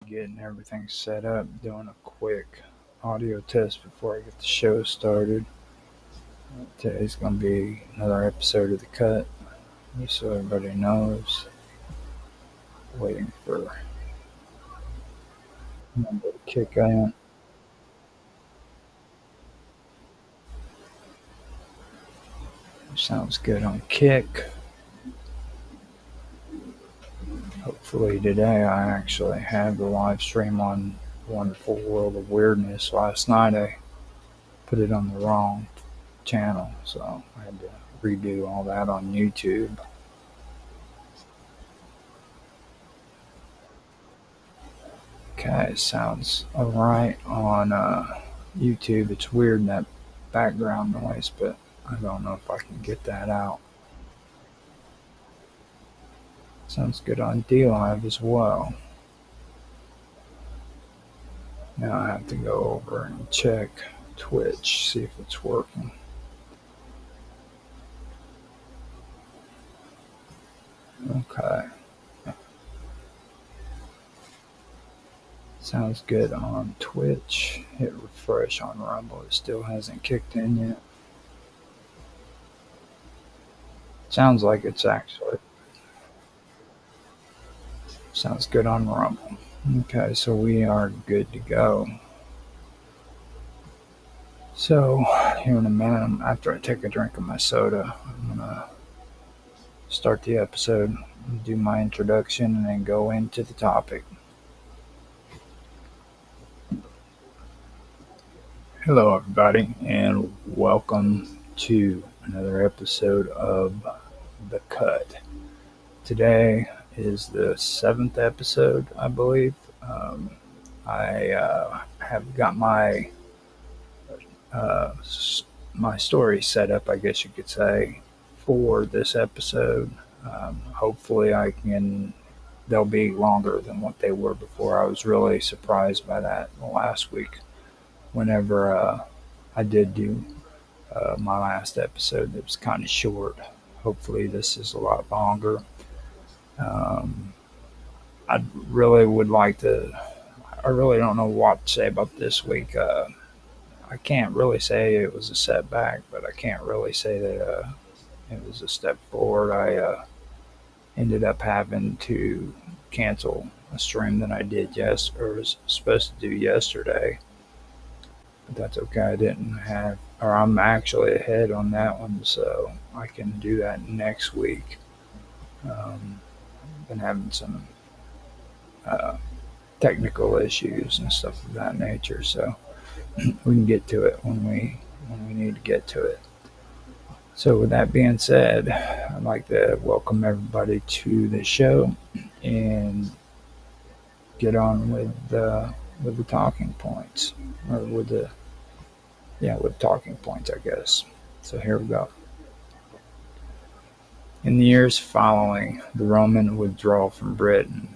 getting everything set up, doing a quick audio test before I get the show started. Today's going to be another episode of The Cut, just so everybody knows. Waiting for number to kick in. Sounds good on Kick. Hopefully today I actually had the live stream on Wonderful World of Weirdness. Last night I put it on the wrong channel, so I had to redo all that on YouTube. Okay, sounds alright on YouTube. It's weird that background noise, but I don't know if I can get that out. Sounds good on DLive as well. Now I have to go over and check Twitch, see if it's working. Okay. Sounds good on Twitch. Hit refresh on Rumble. It still hasn't kicked in yet. Sounds like it's actually. Sounds good on Rumble. Okay, so we are good to go. So, here in a minute, after I take a drink of my soda, I'm going to start the episode, do my introduction, and then go into the topic. Hello, everybody, and welcome to another episode of The Cut. Today is the 7th episode, I believe. I have got my story set up, I guess you could say, for this episode. Hopefully, they'll be longer than what they were before. I was really surprised by that last week. Whenever I did do my last episode, it was kind of short. Hopefully, this is a lot longer. I really would like to. I really don't know what to say about this week. I can't really say it was a setback, but I can't really say that it was a step forward. I ended up having to cancel a stream that I did or was supposed to do yesterday. But that's okay. I'm actually ahead on that one, so I can do that next week. Been having some uh, technical issues and stuff of that nature, so we can get to it when we need to get to it. So with that being said, I'd like to welcome everybody to the show and get on with the talking points, or with talking points, I guess. So here we go. In the years following the Roman withdrawal from Britain,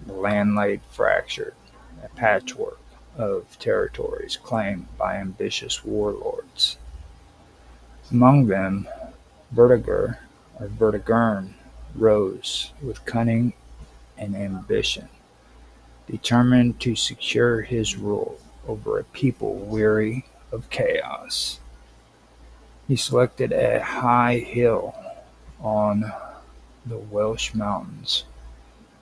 the land lay fractured, a patchwork of territories claimed by ambitious warlords. Among them, Vortigern rose with cunning and ambition, determined to secure his rule over a people weary of chaos. He selected a high hill on the Welsh mountains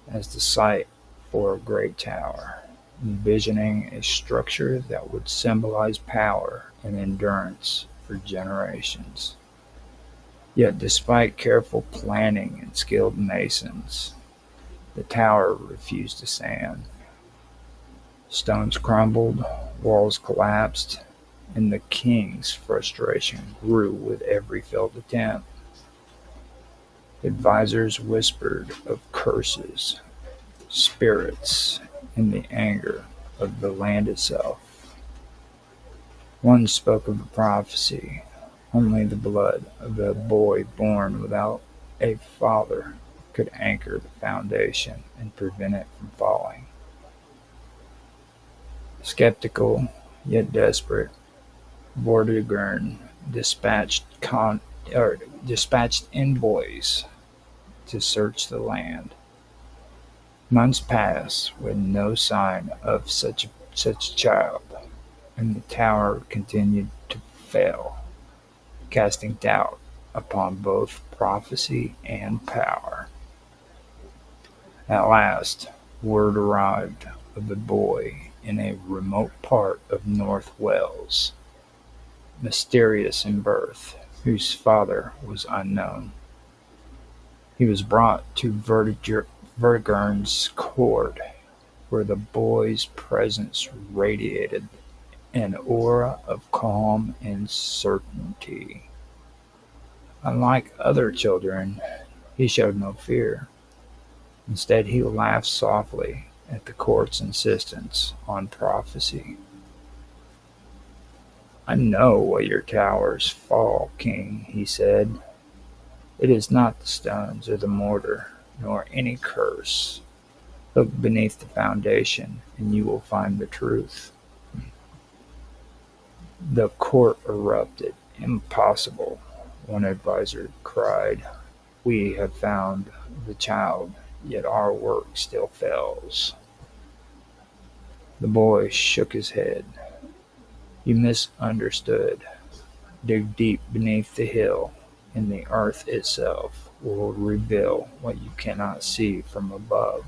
as the site for a great tower, envisioning a structure that would symbolize power and endurance for generations. Yet despite careful planning and skilled masons, the tower refused to stand. Stones crumbled, walls collapsed, and the king's frustration grew with every failed attempt. Advisors whispered of curses, spirits, and the anger of the land itself. One spoke of a prophecy: only the blood of a boy born without a father could anchor the foundation and prevent it from falling. Skeptical, yet desperate, Vortigern dispatched envoys to search the land. Months passed with no sign of such a child, and the tower continued to fail, casting doubt upon both prophecy and power. At last, word arrived of a boy in a remote part of North Wales, mysterious in birth, whose father was unknown. He was brought to Vortigern's court, where the boy's presence radiated an aura of calm and certainty. Unlike other children, he showed no fear. Instead, he laughed softly at the court's insistence on prophecy. "I know why your towers fall, king," he said. "It is not the stones or the mortar, nor any curse. Look beneath the foundation, and you will find the truth." The court erupted. "Impossible," one adviser cried. "We have found the child, yet our work still fails." The boy shook his head. "You misunderstood. Dig deep beneath the hill, and the earth itself will reveal what you cannot see from above."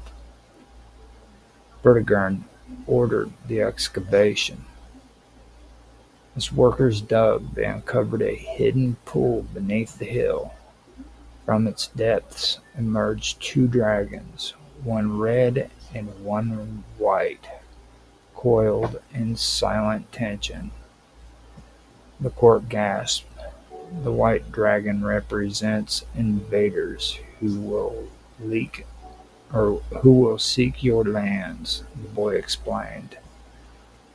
Vortigern ordered the excavation. As workers dug, they uncovered a hidden pool beneath the hill. From its depths emerged two dragons, one red and one white, coiled in silent tension. The court gasped. "The white dragon represents invaders who will seek your lands," the boy explained.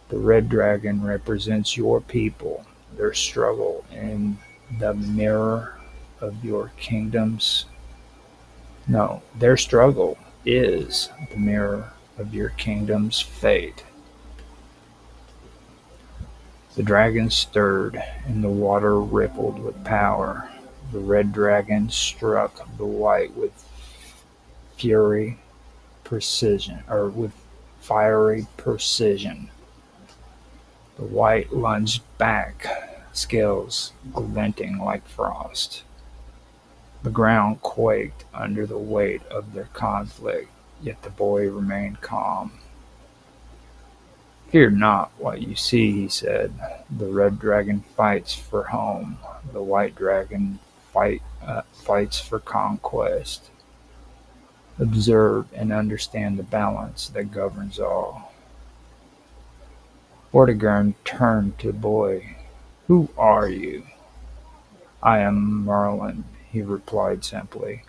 "The red dragon represents your people, their struggle in the mirror of your kingdoms. No, their struggle is the mirror of your kingdom's fate." The dragon stirred, and the water rippled with power. The red dragon struck the white with fury precision, or with fiery precision. The white lunged back, scales glinting like frost. The ground quaked under the weight of their conflict, yet the boy remained calm. "Fear not what you see," he said. "The red dragon fights for home. The white dragon fights for conquest. Observe and understand the balance that governs all." Vortigern turned to the boy. "Who are you?" "I am Merlin," he replied simply.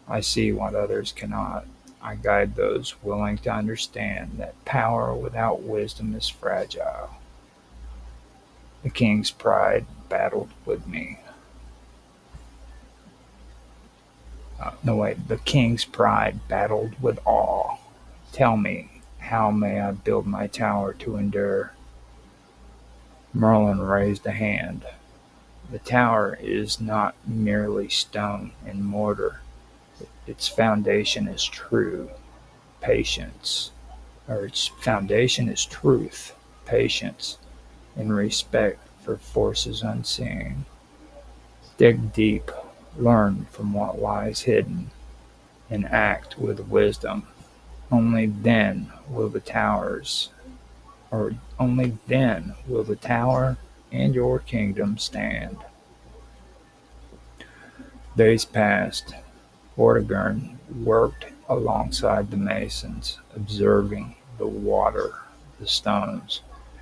"I see what others cannot. I guide those willing to understand that power without wisdom is fragile. The king's pride battled with me. The king's pride battled with awe. Tell me, how may I build my tower to endure?" Merlin raised a hand. "The tower is not merely stone and mortar. Its foundation is its foundation is truth, patience, and respect for forces unseen. Dig deep, learn from what lies hidden, and act with wisdom. Only then will the tower and your kingdom stand." Days passed. Vortigern worked alongside the masons, observing the water, the stones,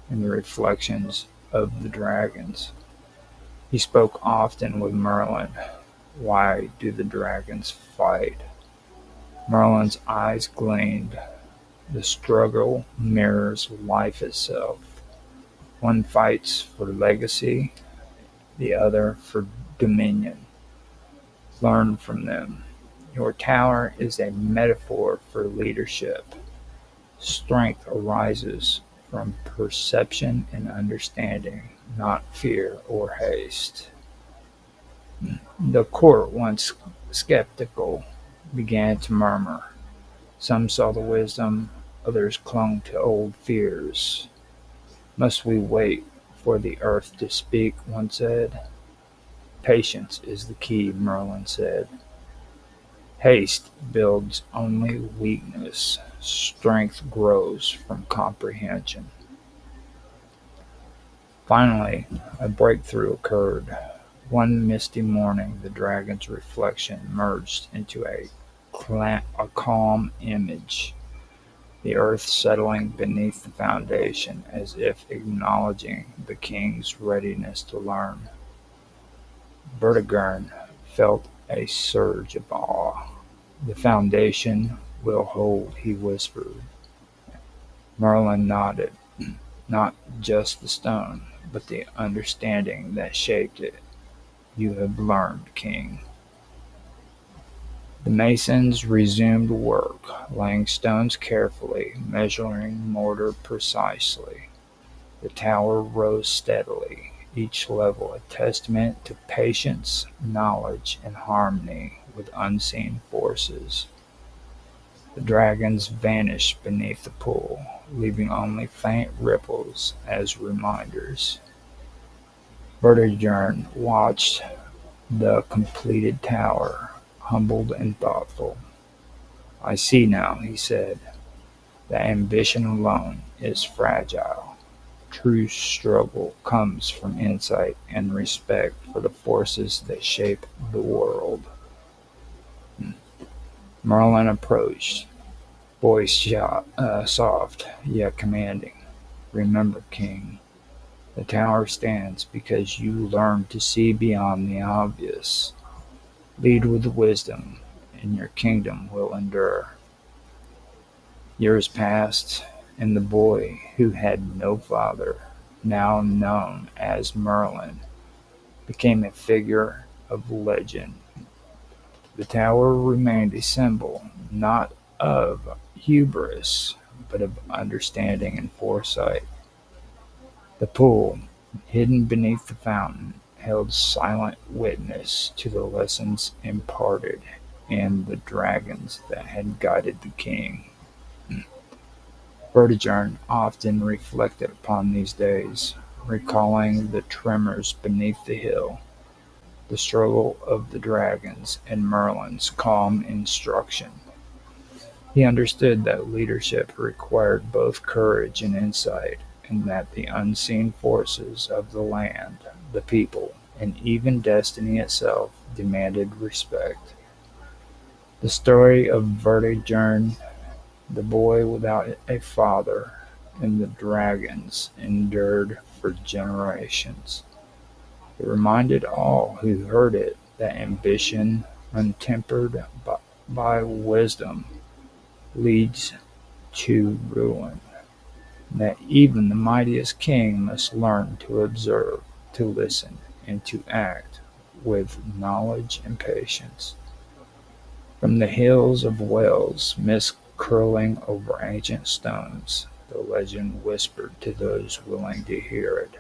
and the reflections of the dragons. He spoke often with Merlin. "Why do the dragons fight?" Merlin's eyes gleamed. "The struggle mirrors life itself. One fights for legacy, the other for dominion. Learn from them. Your tower is a metaphor for leadership. Strength arises from perception and understanding, not fear or haste." The court, once skeptical, began to murmur. Some saw the wisdom, others clung to old fears. "Must we wait for the earth to speak?" one said. "Patience is the key," Merlin said. "Haste builds only weakness. Strength grows from comprehension." Finally, a breakthrough occurred. One misty morning, the dragon's reflection merged into a calm image, the earth settling beneath the foundation as if acknowledging the king's readiness to learn. Vortigern felt a surge of awe. "The foundation will hold," he whispered. Merlin nodded. "Not just the stone, but the understanding that shaped it. You have learned, king." The masons resumed work, laying stones carefully, measuring mortar precisely. The tower rose steadily, each level a testament to patience, knowledge, and harmony with unseen forces. The dragons vanished beneath the pool, leaving only faint ripples as reminders. Vortigern watched the completed tower, humbled and thoughtful. "I see now," he said, "that ambition alone is fragile. True struggle comes from insight and respect for the forces that shape the world." Merlin approached, voice soft yet commanding. "Remember, king, the tower stands because you learned to see beyond the obvious. Lead with wisdom, and your kingdom will endure." Years passed, and the boy, who had no father, now known as Merlin, became a figure of legend. The tower remained a symbol not of hubris, but of understanding and foresight. The pool, hidden beneath the fountain, held silent witness to the lessons imparted and the dragons that had guided the king. Vortigern often reflected upon these days, recalling the tremors beneath the hill, the struggle of the dragons, and Merlin's calm instruction. He understood that leadership required both courage and insight, and that the unseen forces of the land, the people, and even destiny itself demanded respect. The story of Vortigern, the boy without a father, and the dragons endured for generations. It reminded all who heard it that ambition, untempered by wisdom, leads to ruin, that even the mightiest king must learn to observe, to listen, and to act with knowledge and patience. From the hills of Wales, mist curling over ancient stones, the legend whispered to those willing to hear it.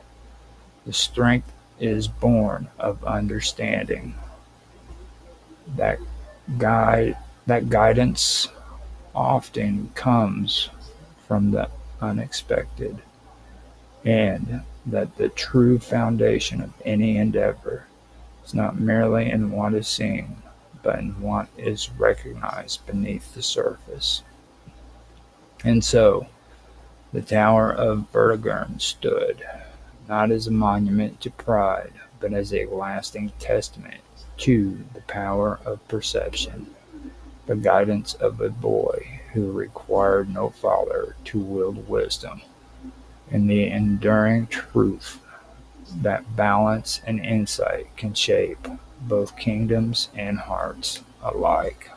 The strength is born of understanding. That guide that guidance often comes from the unexpected, and that the true foundation of any endeavor is not merely in what is seen, but in what is recognized beneath the surface. And so the Tower of Vortigern stood, not as a monument to pride, but as a lasting testament to the power of perception, the guidance of a boy who required no father to wield wisdom, and the enduring truth that balance and insight can shape both kingdoms and hearts alike.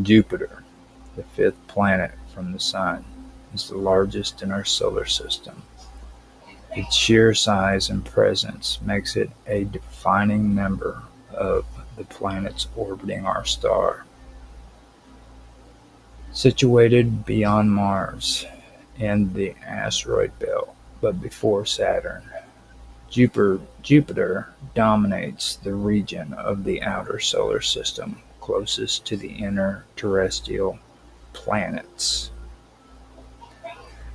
Jupiter, the fifth planet from the Sun, is the largest in our solar system. Its sheer size and presence makes it a defining member of the planets orbiting our star. Situated beyond Mars and the asteroid belt, but before Saturn. Jupiter dominates the region of the outer solar system closest to the inner terrestrial planets.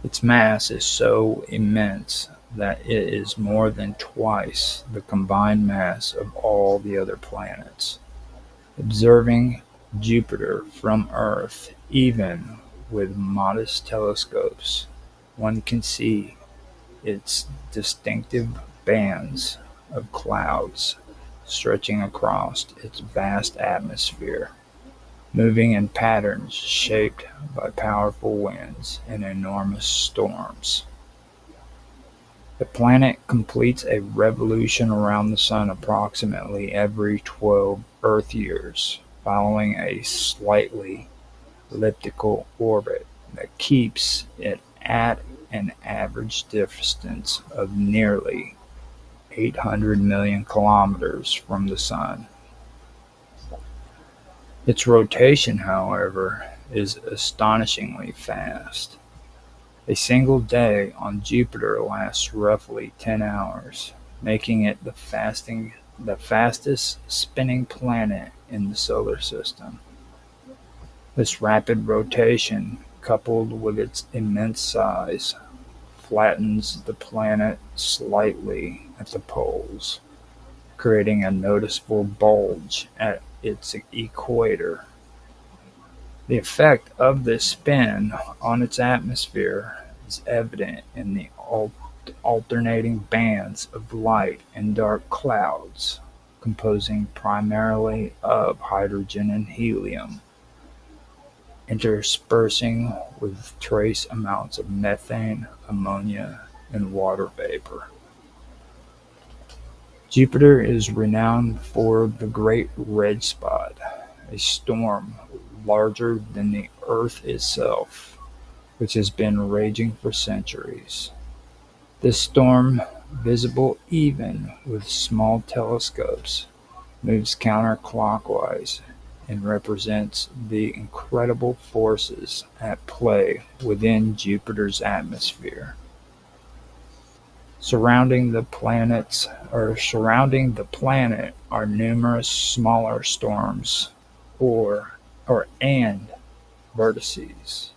Its mass is so immense that it is more than twice the combined mass of all the other planets. Observing Jupiter from Earth, even with modest telescopes, one can see its distinctive bands of clouds stretching across its vast atmosphere, moving in patterns shaped by powerful winds and enormous storms. The planet completes a revolution around the Sun approximately every 12 Earth years, following a slightly elliptical orbit that keeps it at an average distance of nearly 800 million kilometers from the Sun. Its rotation, however, is astonishingly fast. A single day on Jupiter lasts roughly 10 hours, making it the fastest spinning planet in the solar system. This rapid rotation, coupled with its immense size, flattens the planet slightly at the poles, creating a noticeable bulge at its equator. The effect of this spin on its atmosphere is evident in the alternating bands of light and dark clouds, composing primarily of hydrogen and helium, interspersing with trace amounts of methane, ammonia, and water vapor. Jupiter is renowned for the Great Red Spot, a storm larger than the Earth itself, which has been raging for centuries. This storm, visible even with small telescopes, moves counterclockwise and represents the incredible forces at play within Jupiter's atmosphere. Surrounding the planet are numerous smaller storms and vortices,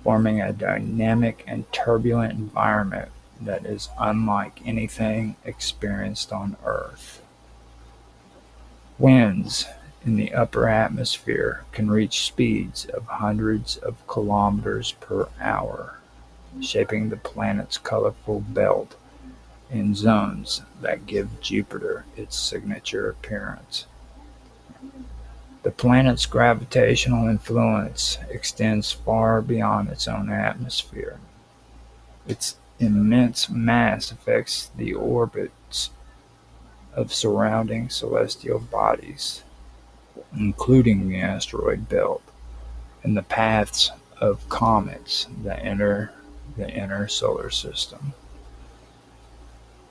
forming a dynamic and turbulent environment that is unlike anything experienced on Earth. Winds in the upper atmosphere can reach speeds of hundreds of kilometers per hour, shaping the planet's colorful belt in zones that give Jupiter its signature appearance. The planet's gravitational influence extends far beyond its own atmosphere. Its immense mass affects the orbits of surrounding celestial bodies, including the asteroid belt, and the paths of comets that enter the inner solar system.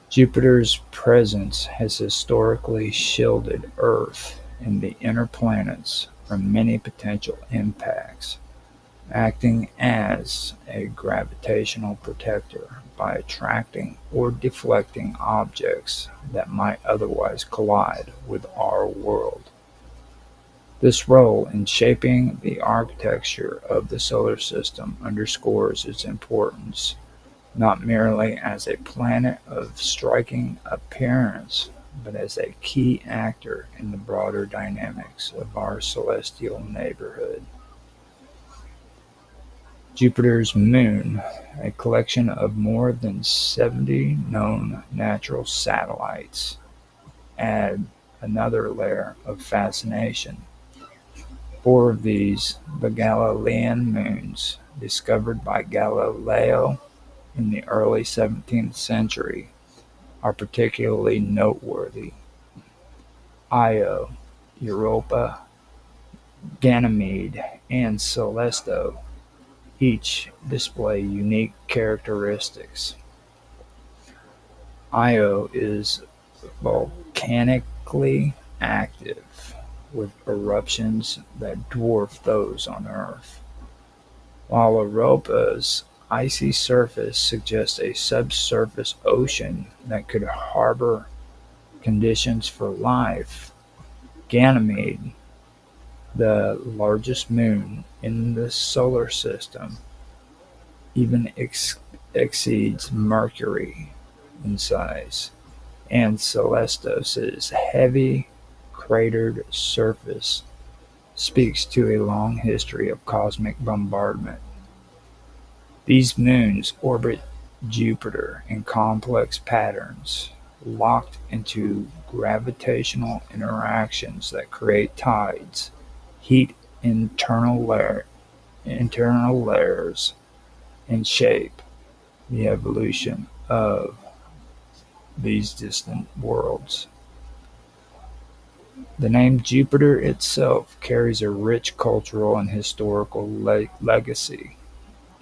Jupiter's presence has historically shielded Earth and the inner planets from many potential impacts, acting as a gravitational protector by attracting or deflecting objects that might otherwise collide with our world. This role in shaping the architecture of the solar system underscores its importance, not merely as a planet of striking appearance, but as a key actor in the broader dynamics of our celestial neighborhood. Jupiter's moon, a collection of more than 70 known natural satellites, add another layer of fascination. Four of these, the Galilean moons, discovered by Galileo in the early 17th century, are particularly noteworthy. Io, Europa, Ganymede, and Celeste each display unique characteristics. Io is volcanically active, with eruptions that dwarf those on Earth, while Europa's icy surface suggests a subsurface ocean that could harbor conditions for life. Ganymede, the largest moon in the solar system, even exceeds Mercury in size, and Celestos' heavy cratered surface speaks to a long history of cosmic bombardment. These moons orbit Jupiter in complex patterns, locked into gravitational interactions that create tides, heat internal layers, and shape the evolution of these distant worlds. The name Jupiter itself carries a rich cultural and historical legacy.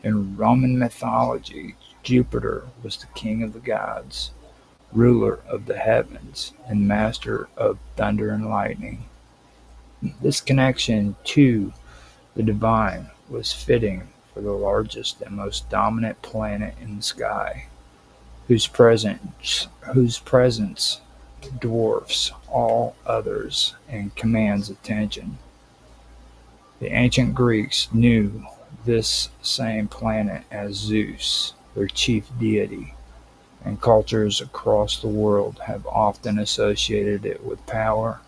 In Roman mythology, Jupiter was the king of the gods, ruler of the heavens, and master of thunder and lightning. This connection to the divine was fitting for the largest and most dominant planet in the sky, whose presence dwarfs all others and commands attention. The ancient Greeks knew this same planet as Zeus, their chief deity, and cultures across the world have often associated it with power,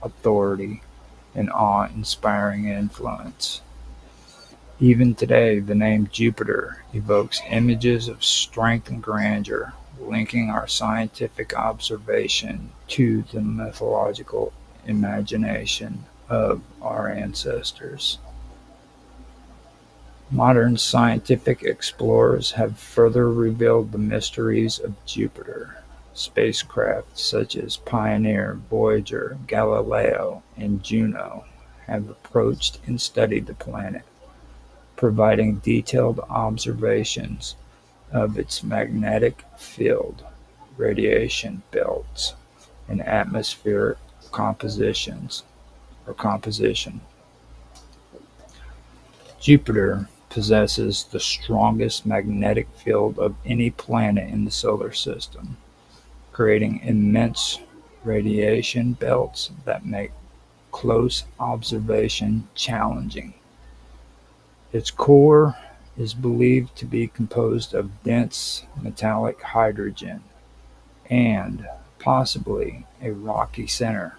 authority, and awe-inspiring influence. Even today, the name Jupiter evokes images of strength and grandeur, linking our scientific observation to the mythological imagination of our ancestors. Modern scientific explorers have further revealed the mysteries of Jupiter. Spacecraft such as Pioneer, Voyager, Galileo, and Juno have approached and studied the planet, providing detailed observations of its magnetic field, radiation belts, and atmospheric composition. Jupiter possesses the strongest magnetic field of any planet in the solar system, creating immense radiation belts that make close observation challenging. Its core is believed to be composed of dense metallic hydrogen and possibly a rocky center,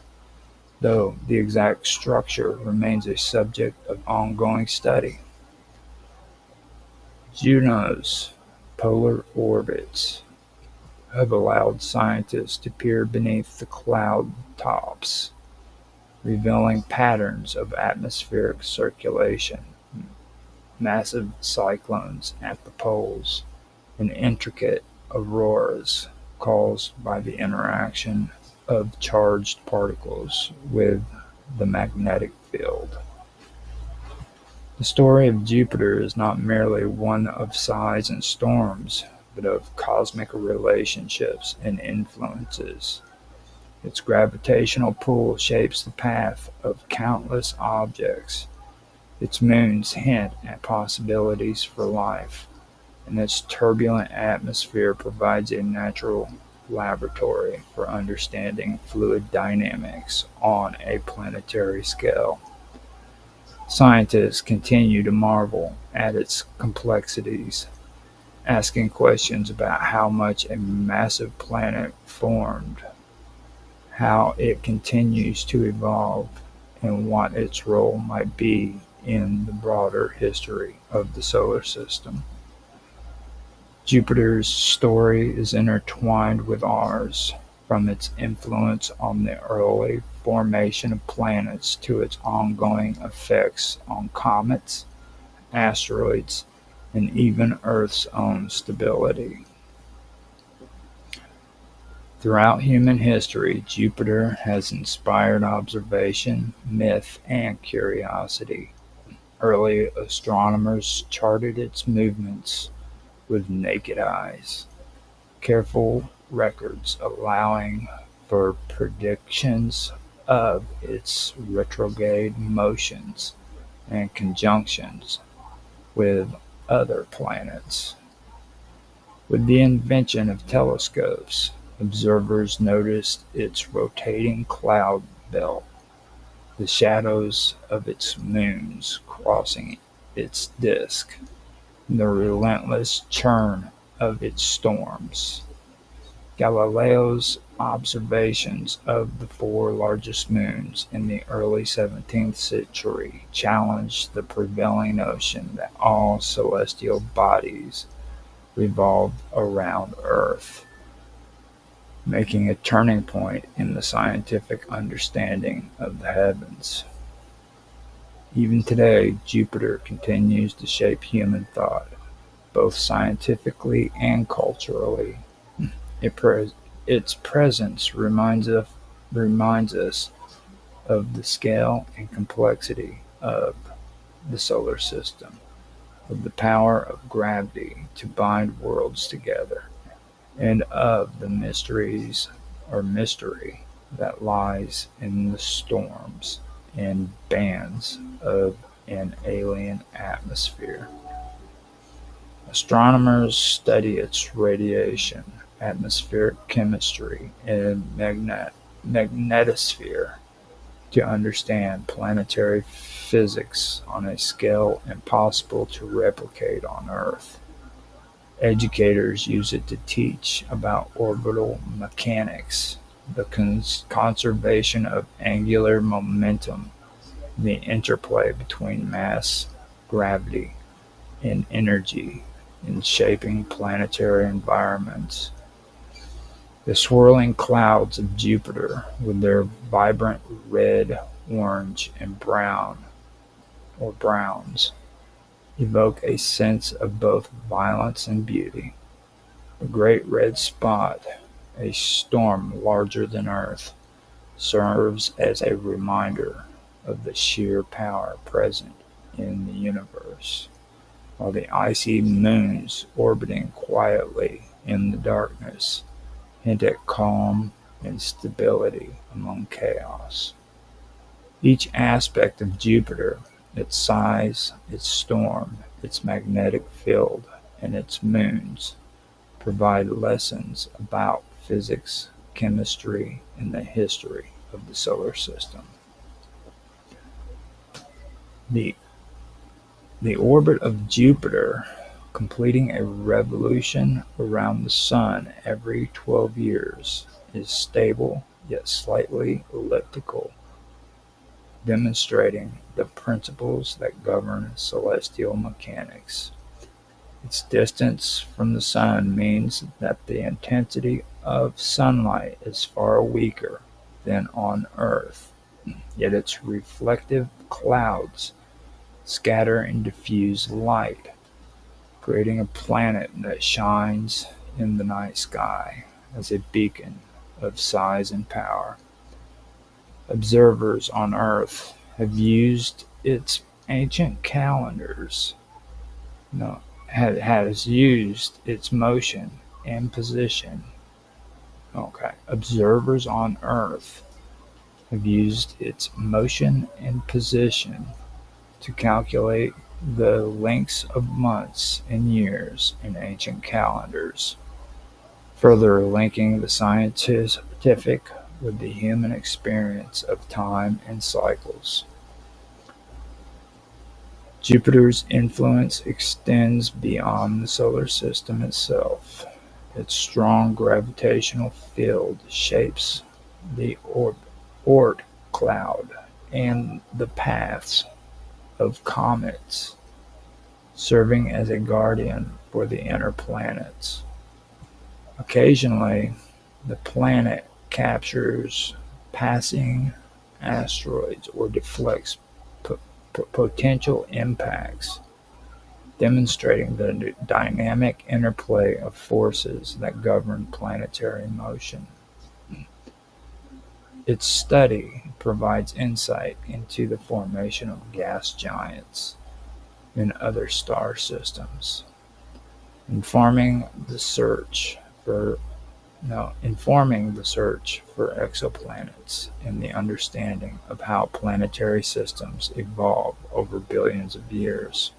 though the exact structure remains a subject of ongoing study. Juno's polar orbits have allowed scientists to peer beneath the cloud tops, revealing patterns of atmospheric circulation, massive cyclones at the poles, and intricate auroras caused by the interaction of charged particles with the magnetic field. The story of Jupiter is not merely one of size and storms, but of cosmic relationships and influences. Its gravitational pull shapes the path of countless objects. Its moons hint at possibilities for life, and its turbulent atmosphere provides a natural laboratory for understanding fluid dynamics on a planetary scale. Scientists continue to marvel at its complexities, asking questions about how much a massive planet formed, how it continues to evolve, and what its role might be in the broader history of the solar system. Jupiter's story is intertwined with ours, from its influence on the early formation of planets to its ongoing effects on comets, asteroids, and even Earth's own stability. Throughout human history, Jupiter has inspired observation, myth, and curiosity. Early astronomers charted its movements with naked eyes, careful records allowing for predictions of its retrograde motions and conjunctions with other planets. With the invention of telescopes, observers noticed its rotating cloud belt, the shadows of its moons crossing its disk, and the relentless churn of its storms. Galileo's observations of the four largest moons in the early 17th century challenged the prevailing notion that all celestial bodies revolved around Earth, making a turning point in the scientific understanding of the heavens. Even today, Jupiter continues to shape human thought, both scientifically and culturally. It its presence reminds us of the scale and complexity of the solar system, of the power of gravity to bind worlds together, and of the mystery that lies in the storms and bands of an alien atmosphere. Astronomers study its radiation, atmospheric chemistry, and magnetosphere to understand planetary physics on a scale impossible to replicate on Earth. Educators use it to teach about orbital mechanics, the conservation of angular momentum, the interplay between mass, gravity, and energy in shaping planetary environments. The swirling clouds of Jupiter, with their vibrant red, orange, and browns, evoke a sense of both violence and beauty. The great red spot, a storm larger than Earth, serves as a reminder of the sheer power present in the universe, while the icy moons orbiting quietly in the darkness hint at calm and stability among chaos. Each aspect of Jupiter, its size, its storm, its magnetic field, and its moons, provide lessons about physics, chemistry, and the history of the solar system. The, the orbit of Jupiter, completing a revolution around the Sun every 12 years, is stable yet slightly elliptical, demonstrating the principles that govern celestial mechanics. Its distance from the Sun means that the intensity of sunlight is far weaker than on Earth, yet its reflective clouds scatter and diffuse light, creating a planet that shines in the night sky as a beacon of size and power. Observers on Earth have used its ancient calendars, no, has used its motion and position. Okay. Observers on Earth have used its motion and position to calculate the lengths of months and years in ancient calendars, further linking the scientific with the human experience of time and cycles. Jupiter's influence extends beyond the solar system itself. Its strong gravitational field shapes the Oort cloud and the paths of comets, serving as a guardian for the inner planets. Occasionally, the planet captures passing asteroids or deflects potential impacts, demonstrating the dynamic interplay of forces that govern planetary motion. Its study provides insight into the formation of gas giants in other star systems, informing the search for informing the search for exoplanets and the understanding of how planetary systems evolve over billions of years.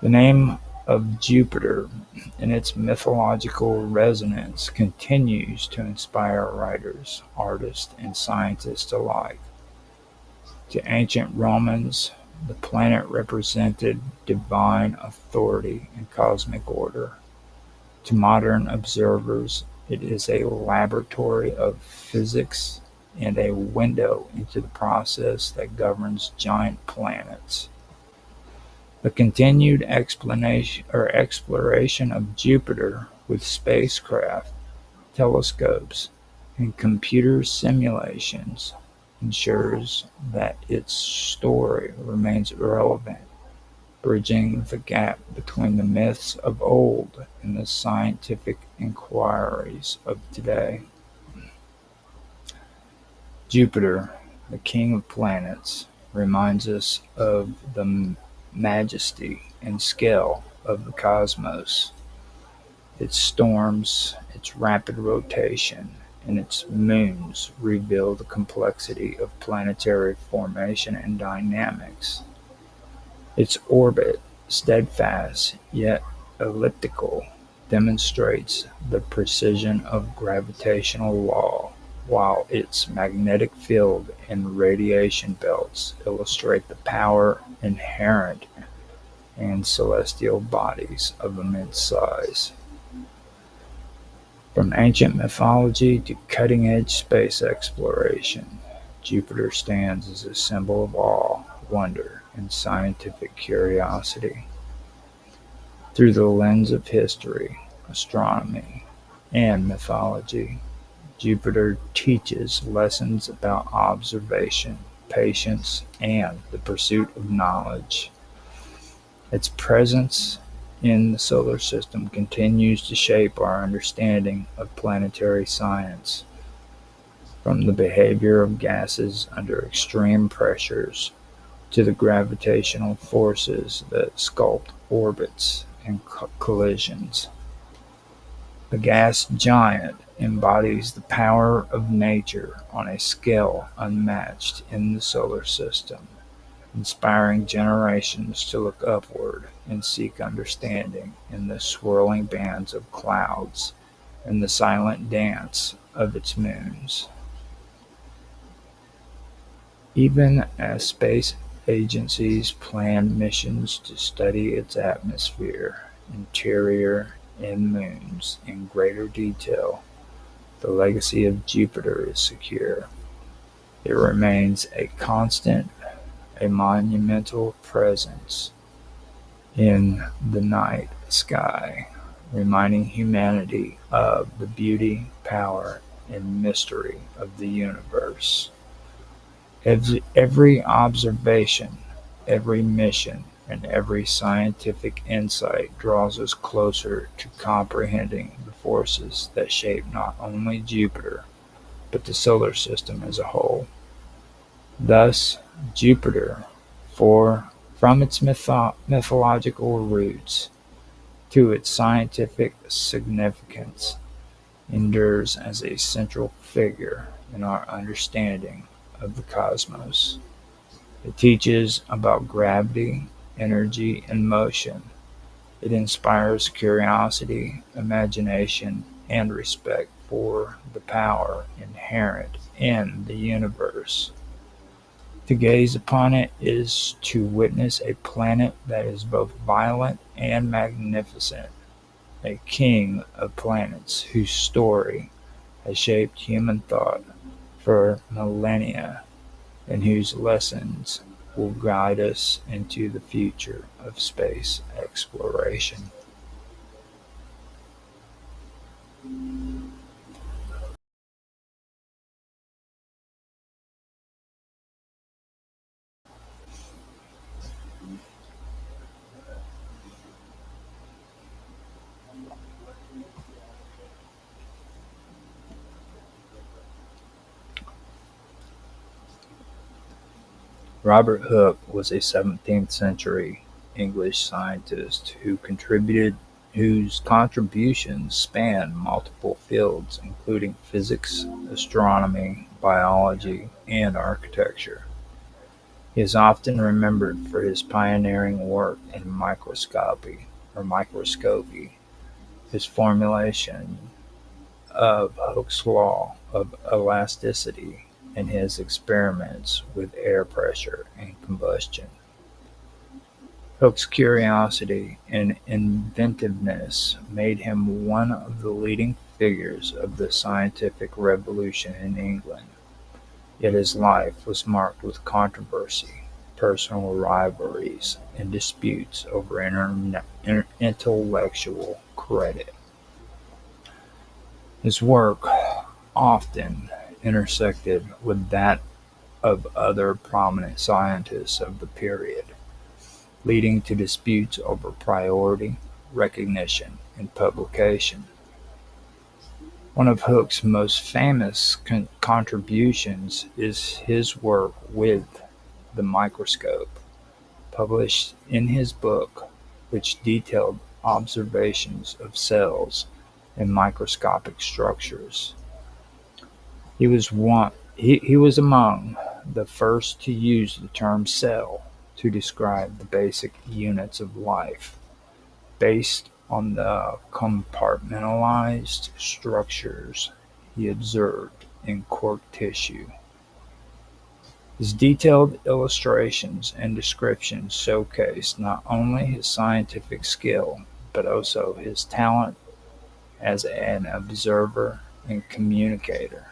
The name of Jupiter and its mythological resonance continues to inspire writers, artists, and scientists alike. To ancient Romans, the planet represented divine authority and cosmic order. To modern observers, it is a laboratory of physics and a window into the process that governs giant planets. The continued exploration of Jupiter with spacecraft, telescopes, and computer simulations ensures that its story remains relevant, bridging the gap between the myths of old and the scientific inquiries of today. Jupiter, the king of planets, reminds us of the majesty and scale of the cosmos. Its storms, its rapid rotation, and its moons reveal the complexity of planetary formation and dynamics. Its orbit, steadfast yet elliptical, demonstrates the precision of gravitational law, while its magnetic field and radiation belts illustrate the power inherent in celestial bodies of immense size. From ancient mythology to cutting-edge space exploration, Jupiter stands as a symbol of awe, wonder, and scientific curiosity. Through the lens of history, astronomy, and mythology, Jupiter teaches lessons about observation, patience, and the pursuit of knowledge. Its presence in the solar system continues to shape our understanding of planetary science, from the behavior of gases under extreme pressures to the gravitational forces that sculpt orbits and collisions. The gas giant embodies the power of nature on a scale unmatched in the solar system, inspiring generations to look upward and seek understanding in the swirling bands of clouds and the silent dance of its moons. Even as space agencies plan missions to study its atmosphere, interior, and moons in greater detail, the legacy of Jupiter is secure. It remains a constant, a monumental presence in the night sky, reminding humanity of the beauty, power, and mystery of the universe. Every observation, every mission, and every scientific insight draws us closer to comprehending the forces that shape not only Jupiter, but the solar system as a whole. Thus, Jupiter, for from its mythological roots to its scientific significance, endures as a central figure in our understanding of the cosmos. It teaches about gravity, energy, and motion. It inspires curiosity, imagination, and respect for the power inherent in the universe. To gaze upon it is to witness a planet that is both violent and magnificent, a king of planets whose story has shaped human thought for millennia and whose lessons will guide us into the future of space exploration. Robert Hooke was a 17th-century English scientist whose contributions span multiple fields including physics, astronomy, biology, and architecture. He is often remembered for his pioneering work in microscopy, his formulation of Hooke's law of elasticity, and his experiments with air pressure and combustion. Hooke's curiosity and inventiveness made him one of the leading figures of the scientific revolution in England, yet his life was marked with controversy, personal rivalries, and disputes over intellectual credit. His work often intersected with that of other prominent scientists of the period, leading to disputes over priority, recognition, and publication. One of Hooke's most famous contributions is his work with the microscope, published in his book, which detailed observations of cells and microscopic structures. He was among the first to use the term cell to describe the basic units of life, based on the compartmentalized structures he observed in cork tissue. His detailed illustrations and descriptions showcase not only his scientific skill, but also his talent as an observer and communicator.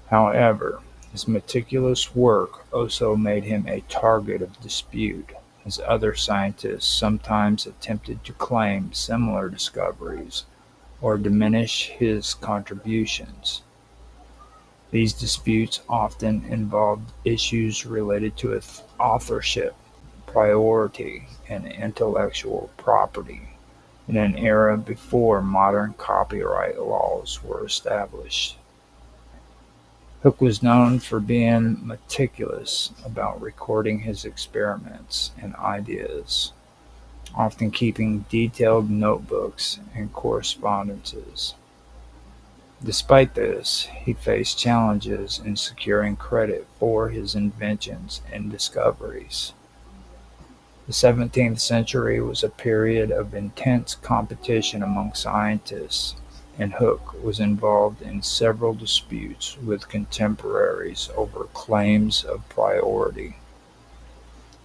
However, his meticulous work also made him a target of dispute, as other scientists sometimes attempted to claim similar discoveries or diminish his contributions. These disputes often involved issues related to authorship, priority, and intellectual property in an era before modern copyright laws were established. Hooke was known for being meticulous about recording his experiments and ideas, often keeping detailed notebooks and correspondences. Despite this, he faced challenges in securing credit for his inventions and discoveries. The 17th century was a period of intense competition among scientists, and Hooke was involved in several disputes with contemporaries over claims of priority.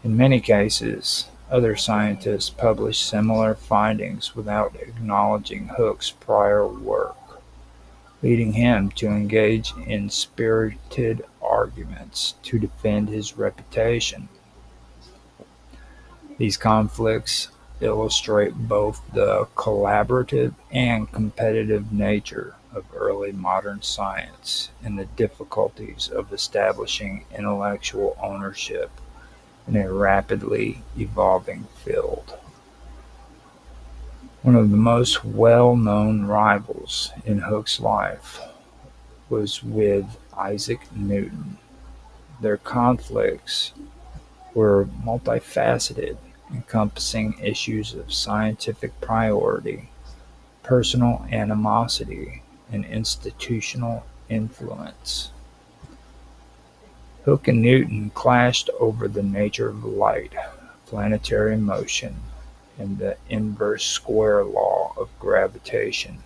In many cases, other scientists published similar findings without acknowledging Hooke's prior work, leading him to engage in spirited arguments to defend his reputation. These conflicts illustrate both the collaborative and competitive nature of early modern science and the difficulties of establishing intellectual ownership in a rapidly evolving field. One of the most well-known rivals in Hooke's life was with Isaac Newton. Their conflicts were multifaceted, encompassing issues of scientific priority, personal animosity, and institutional influence. Hooke and Newton clashed over the nature of light, planetary motion, and the inverse square law of gravitation.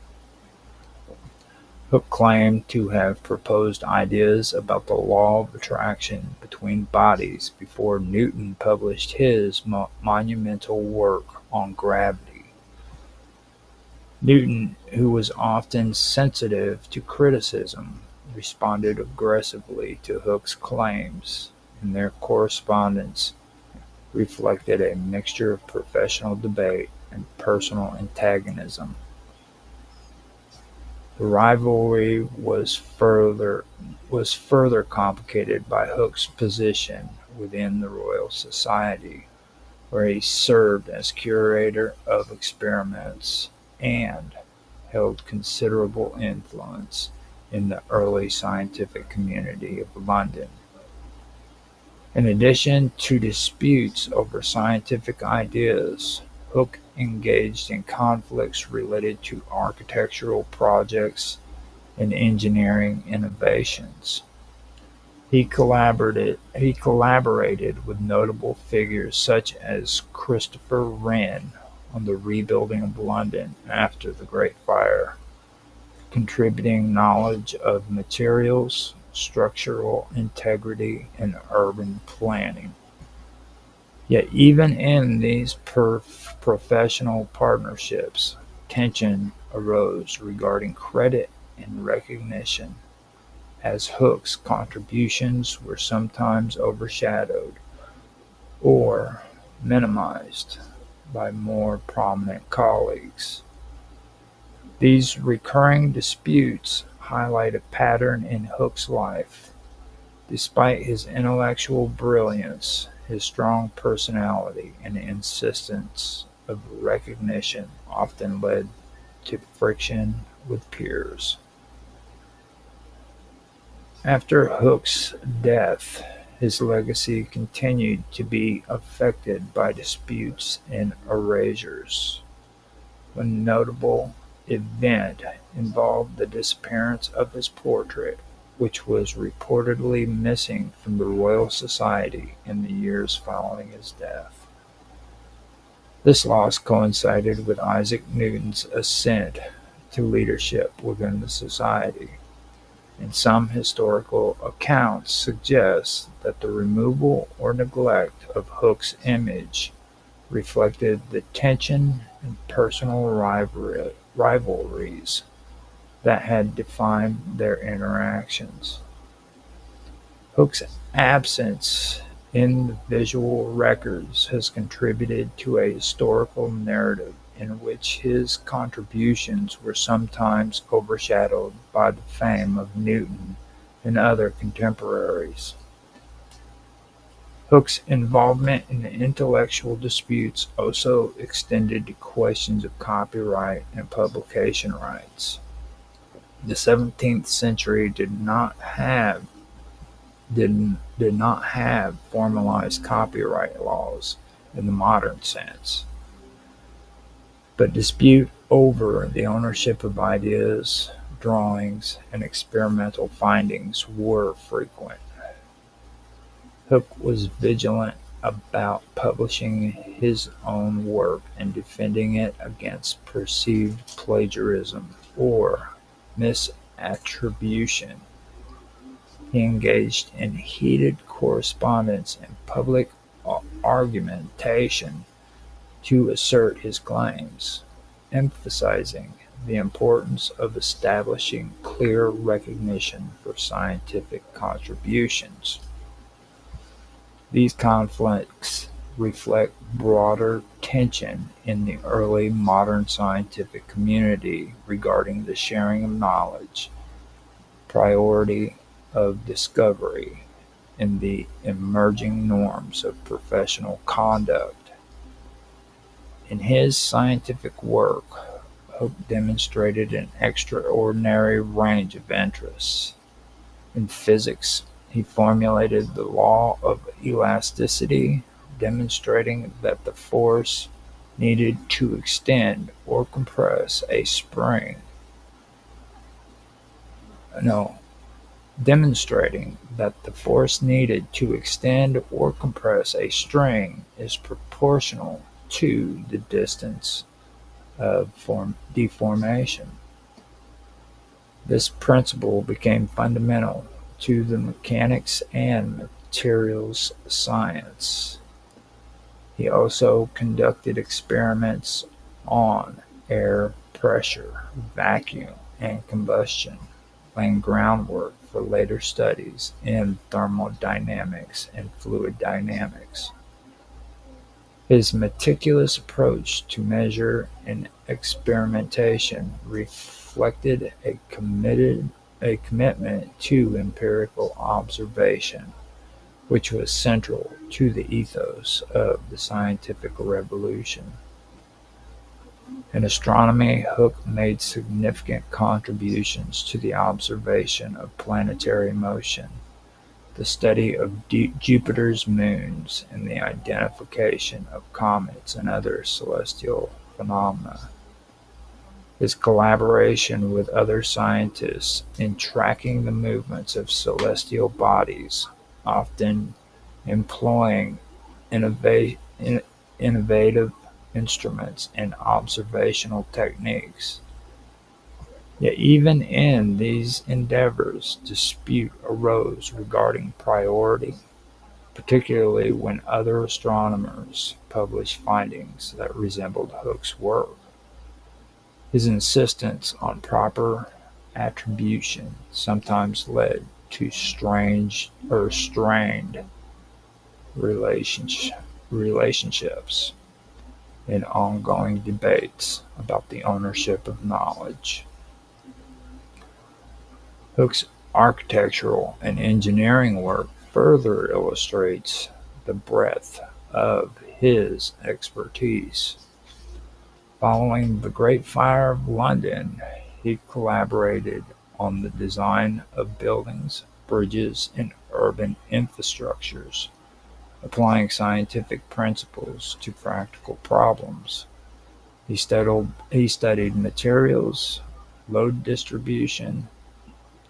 Hooke claimed to have proposed ideas about the law of attraction between bodies before Newton published his monumental work on gravity. Newton, who was often sensitive to criticism, responded aggressively to Hooke's claims, and their correspondence reflected a mixture of professional debate and personal antagonism. The rivalry was further complicated by Hooke's position within the Royal Society, where he served as curator of experiments and held considerable influence in the early scientific community of London. In addition to disputes over scientific ideas, Hooke engaged in conflicts related to architectural projects and engineering innovations. He collaborated with notable figures such as Christopher Wren on the rebuilding of London after the Great Fire, contributing knowledge of materials, structural integrity, and urban planning. Yet even in these professional partnerships, tension arose regarding credit and recognition, as Hooke's contributions were sometimes overshadowed or minimized by more prominent colleagues. These recurring disputes highlight a pattern in Hooke's life. Despite his intellectual brilliance, his strong personality and insistence of recognition often led to friction with peers. After Hooke's death, his legacy continued to be affected by disputes and erasures. One notable event involved the disappearance of his portrait, which was reportedly missing from the Royal Society in the years following his death. This loss coincided with Isaac Newton's ascent to leadership within the society, and some historical accounts suggest that the removal or neglect of Hooke's image reflected the tension and personal rivalries that had defined their interactions. Hooke's absence in the visual records has contributed to a historical narrative in which his contributions were sometimes overshadowed by the fame of Newton and other contemporaries. Hooke's involvement in the intellectual disputes also extended to questions of copyright and publication rights. The 17th century did not have formalized copyright laws in the modern sense, but dispute over the ownership of ideas, drawings, and experimental findings were frequent. Hooke was vigilant about publishing his own work and defending it against perceived plagiarism or misattribution. He engaged in heated correspondence and public argumentation to assert his claims, emphasizing the importance of establishing clear recognition for scientific contributions. These conflicts reflect broader tension in the early modern scientific community regarding the sharing of knowledge, priority of discovery, and the emerging norms of professional conduct. In his scientific work, Hooke demonstrated an extraordinary range of interests. In physics, he formulated the law of elasticity, demonstrating that the force needed to extend or compress a spring no, demonstrating that the force needed to extend or compress a string is proportional to the distance of deformation. This principle became fundamental to the mechanics and materials science. He also conducted experiments on air pressure, vacuum, and combustion, laying groundwork for later studies in thermodynamics and fluid dynamics. His meticulous approach to measure and experimentation reflected a commitment to empirical observation, which was central to the ethos of the scientific revolution. In astronomy, Hooke made significant contributions to the observation of planetary motion, the study of Jupiter's moons, and the identification of comets and other celestial phenomena. His collaboration with other scientists in tracking the movements of celestial bodies, often employing innova- in- innovative instruments and observational techniques. Yet even in these endeavors, dispute arose regarding priority, particularly when other astronomers published findings that resembled Hooke's work. His insistence on proper attribution sometimes led to strange or strained relationships and ongoing debates about the ownership of knowledge. Hooke's architectural and engineering work further illustrates the breadth of his expertise. Following the Great Fire of London, he collaborated on the design of buildings, bridges, and urban infrastructures, applying scientific principles to practical problems. He studied materials, load distribution,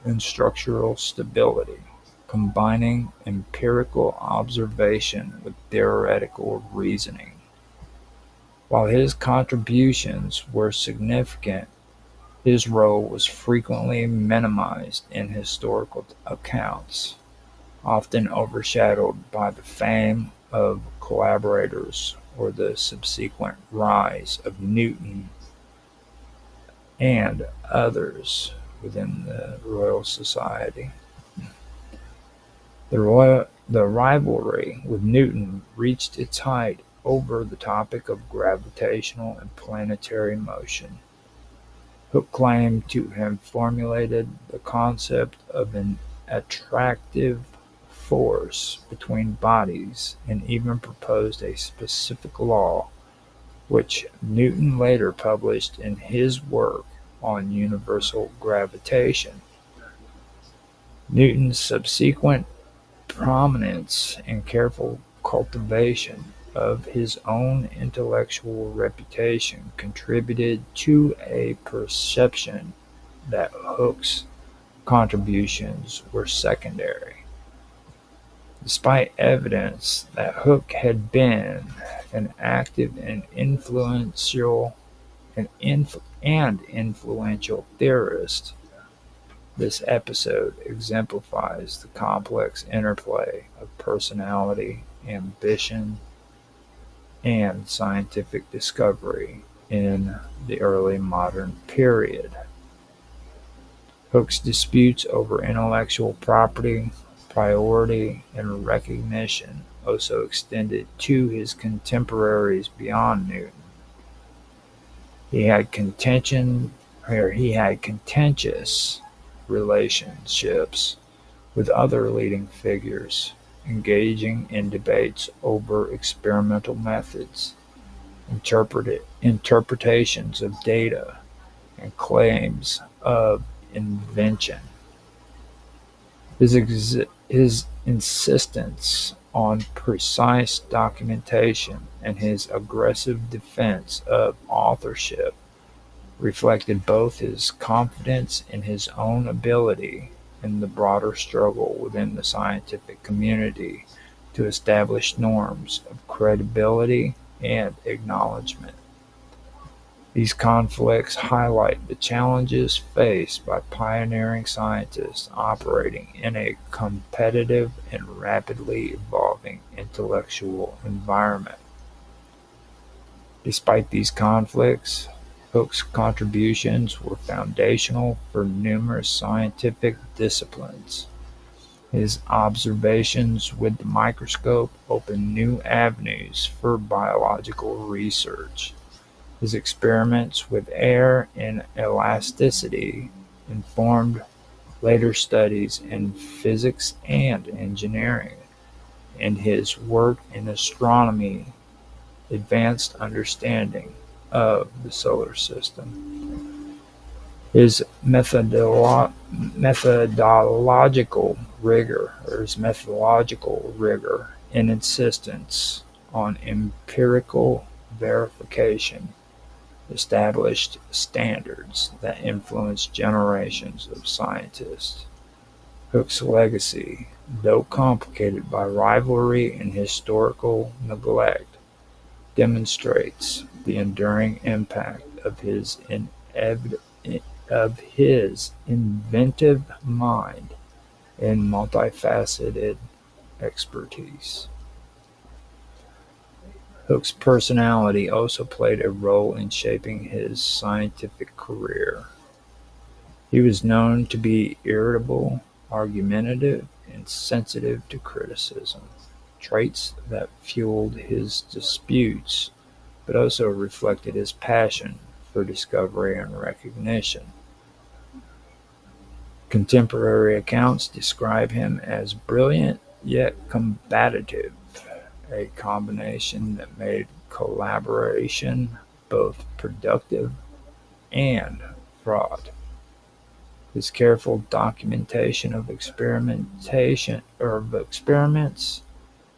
and structural stability, combining empirical observation with theoretical reasoning. While his contributions were significant, his role was frequently minimized in historical accounts, often overshadowed by the fame of collaborators or the subsequent rise of Newton and others within the Royal Society. The rivalry with Newton reached its height over the topic of gravitational and planetary motion. Hooke claimed to have formulated the concept of an attractive force between bodies and even proposed a specific law, which Newton later published in his work on universal gravitation. Newton's subsequent prominence and careful cultivation of his own intellectual reputation contributed to a perception that Hooke's contributions were secondary, despite evidence that Hooke had been an active and influential theorist. This episode exemplifies the complex interplay of personality, ambition, and scientific discovery in the early modern period. Hooke's disputes over intellectual property, priority, and recognition also extended to his contemporaries beyond Newton. He had contentious relationships with other leading figures, engaging in debates over experimental methods, interpretations of data, and claims of invention. His insistence on precise documentation and his aggressive defense of authorship reflected both his confidence in his own ability and the broader struggle within the scientific community to establish norms of credibility and acknowledgement. These conflicts highlight the challenges faced by pioneering scientists operating in a competitive and rapidly evolving intellectual environment. Despite these conflicts, Hooke's contributions were foundational for numerous scientific disciplines. His observations with the microscope opened new avenues for biological research. His experiments with air and elasticity informed later studies in physics and engineering, and his work in astronomy advanced understanding of the solar system. His methodological rigor and insistence on empirical verification established standards that influenced generations of scientists. Hooke's legacy, though complicated by rivalry and historical neglect, demonstrates the enduring impact of his inventive mind and multifaceted expertise. Hooke's personality also played a role in shaping his scientific career. He was known to be irritable, argumentative, and sensitive to criticism, traits that fueled his disputes but also reflected his passion for discovery and recognition. Contemporary accounts describe him as brilliant yet combative, a combination that made collaboration both productive and fraught. His careful documentation of experiments,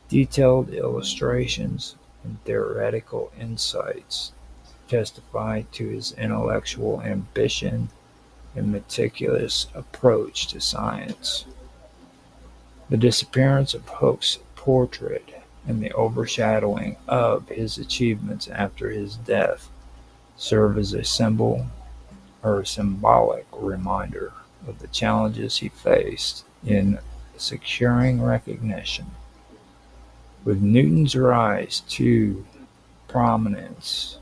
detailed illustrations, and theoretical insights testify to his intellectual ambition and meticulous approach to science. The disappearance of Hooke's portrait and the overshadowing of his achievements after his death serve as a symbolic reminder of the challenges he faced in securing recognition. With Newton's rise to prominence,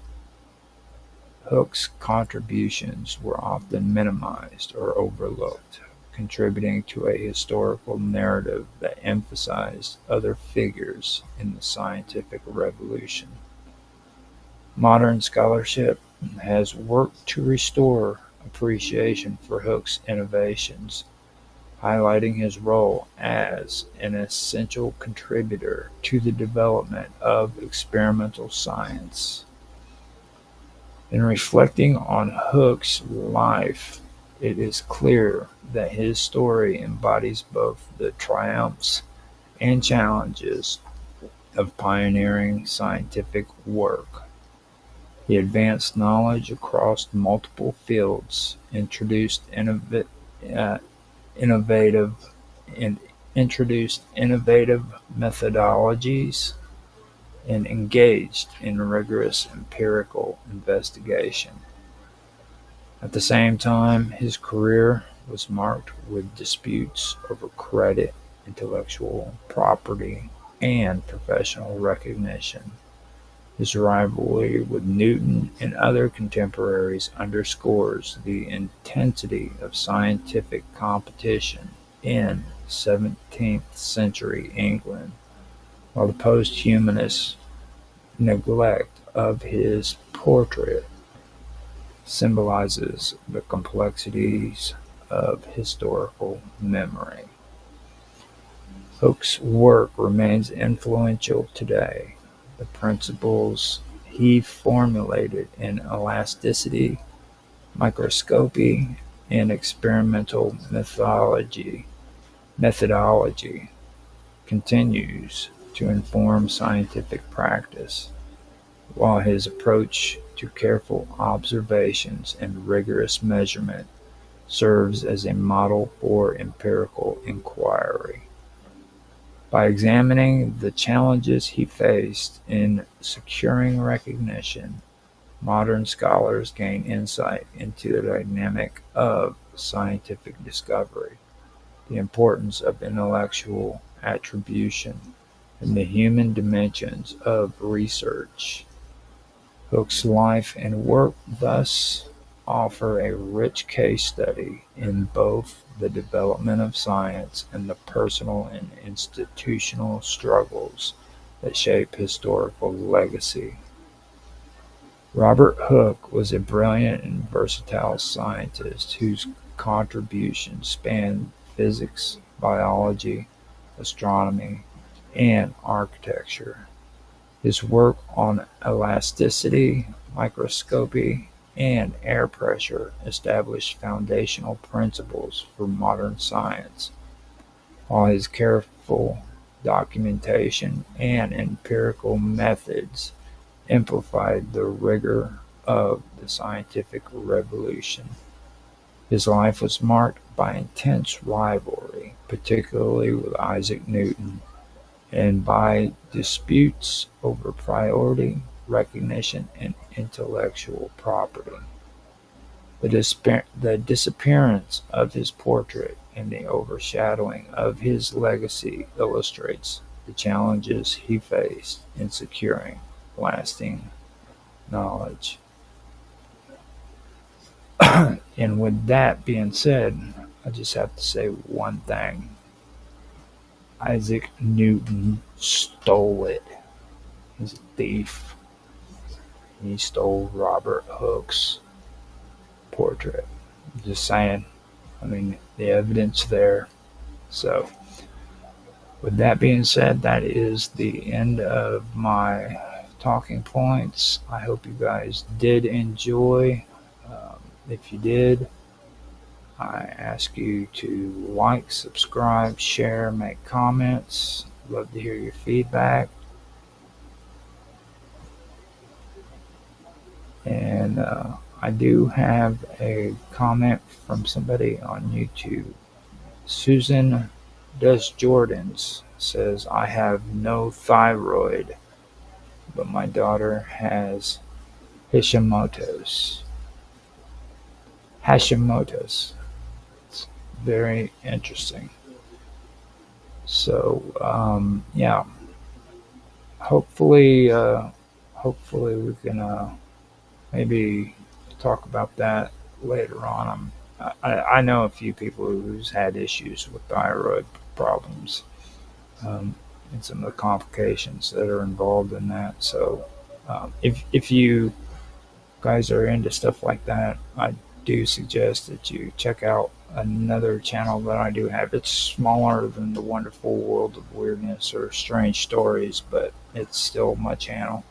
Hooke's contributions were often minimized or overlooked, contributing to a historical narrative that emphasized other figures in the scientific revolution. Modern scholarship has worked to restore appreciation for Hooke's innovations, highlighting his role as an essential contributor to the development of experimental science. In reflecting on Hooke's life, it is clear that his story embodies both the triumphs and challenges of pioneering scientific work. He advanced knowledge across multiple fields, uh, innovative introduced innovative methodologies, and engaged in rigorous empirical investigation. At the same time, his career was marked with disputes over credit, intellectual property, and professional recognition. His rivalry with Newton and other contemporaries underscores the intensity of scientific competition in seventeenth-century England, while the post-humanist neglect of his portrait symbolizes the complexities of historical memory. Hooke's work remains influential today. The principles he formulated in elasticity, microscopy, and experimental methodology continues to inform scientific practice, while his approach to careful observations and rigorous measurement serves as a model for empirical inquiry. By examining the challenges he faced in securing recognition, modern scholars gain insight into the dynamic of scientific discovery, the importance of intellectual attribution, and the human dimensions of research. Hooke's life and work thus offer a rich case study in both the development of science and the personal and institutional struggles that shape historical legacy. Robert Hooke was a brilliant and versatile scientist whose contributions spanned physics, biology, astronomy, and architecture. His work on elasticity, microscopy, and air pressure established foundational principles for modern science, while his careful documentation and empirical methods amplified the rigor of the scientific revolution. His life was marked by intense rivalry, particularly with Isaac Newton, and by disputes over priority, recognition, and intellectual property. The disappearance of his portrait and the overshadowing of his legacy illustrates the challenges he faced in securing lasting knowledge. And with that being said, I just have to say one thing. Isaac Newton stole it. He's a thief. He stole Robert Hooke's portrait. Just saying. I mean, the evidence there. So, with that being said, that is the end of my talking points. I hope you guys did enjoy. If you did, I ask you to like, subscribe, share, make comments. Love to hear your feedback. And I do have a comment from somebody on YouTube. Susan Does Jordans says, I have no thyroid, but my daughter has Hashimoto's. It's very interesting. So, yeah, hopefully we can maybe talk about that later on. I know a few people who's had issues with thyroid problems, and some of the complications that are involved in that. So, if you guys are into stuff like that, I do suggest that you check out another channel that I do have. It's smaller than the Wonderful World of Weirdness or Strange Stories, but it's still my channel.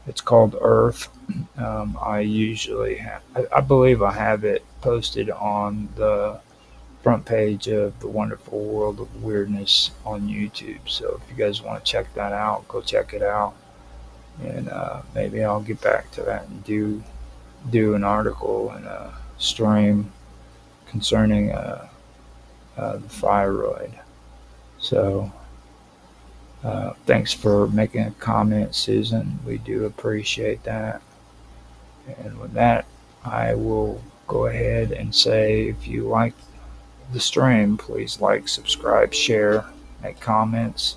It's called Earth. I usually have, I believe I have it posted on the front page of the Wonderful World of Weirdness on YouTube. So if you guys want to check that out, go check it out. And maybe I'll get back to that and do an article and a stream concerning the thyroid. So thanks for making a comment, Susan. We do appreciate that. And with that, I will go ahead and say, if you like the stream, please like, subscribe, share, make comments,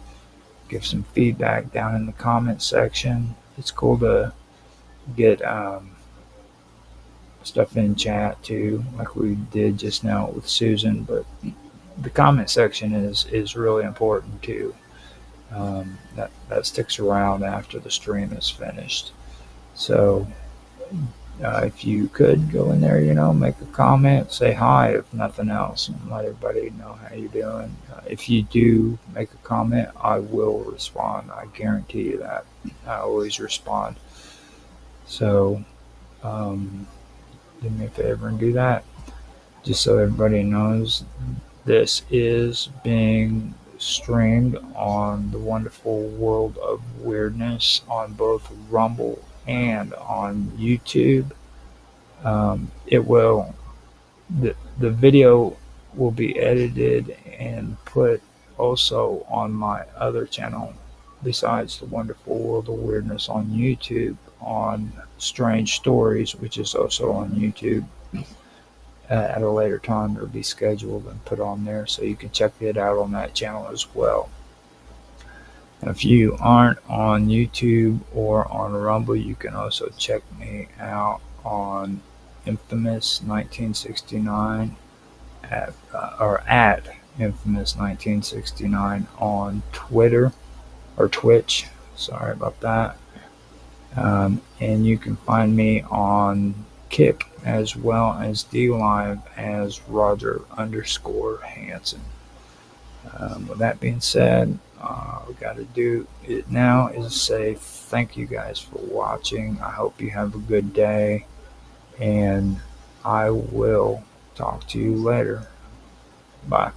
give some feedback down in the comment section. It's cool to get stuff in chat too, like we did just now with Susan, but the comment section is really important too. That sticks around after the stream is finished. So if you could go in there, make a comment, say hi if nothing else, and let everybody know how you're doing. If you do make a comment, I will respond. I guarantee you that. I always respond. So do me a favor and do that. Just so everybody knows, this is being streamed on the Wonderful World of Weirdness on both Rumble and on YouTube. The video will be edited and put also on my other channel besides the Wonderful World of Weirdness on YouTube, on Strange Stories, which is also on YouTube. At a later time, it'll be scheduled and put on there, so you can check it out on that channel as well. If you aren't on YouTube or on Rumble, you can also check me out on Infamous 1969 at Infamous 1969 on Twitter or Twitch. Sorry about that. And you can find me on Kick as well as DLive as Roger_Hanson. With that being said, we got to do it now is say thank you guys for watching. I hope you have a good day, and I will talk to you later. Bye.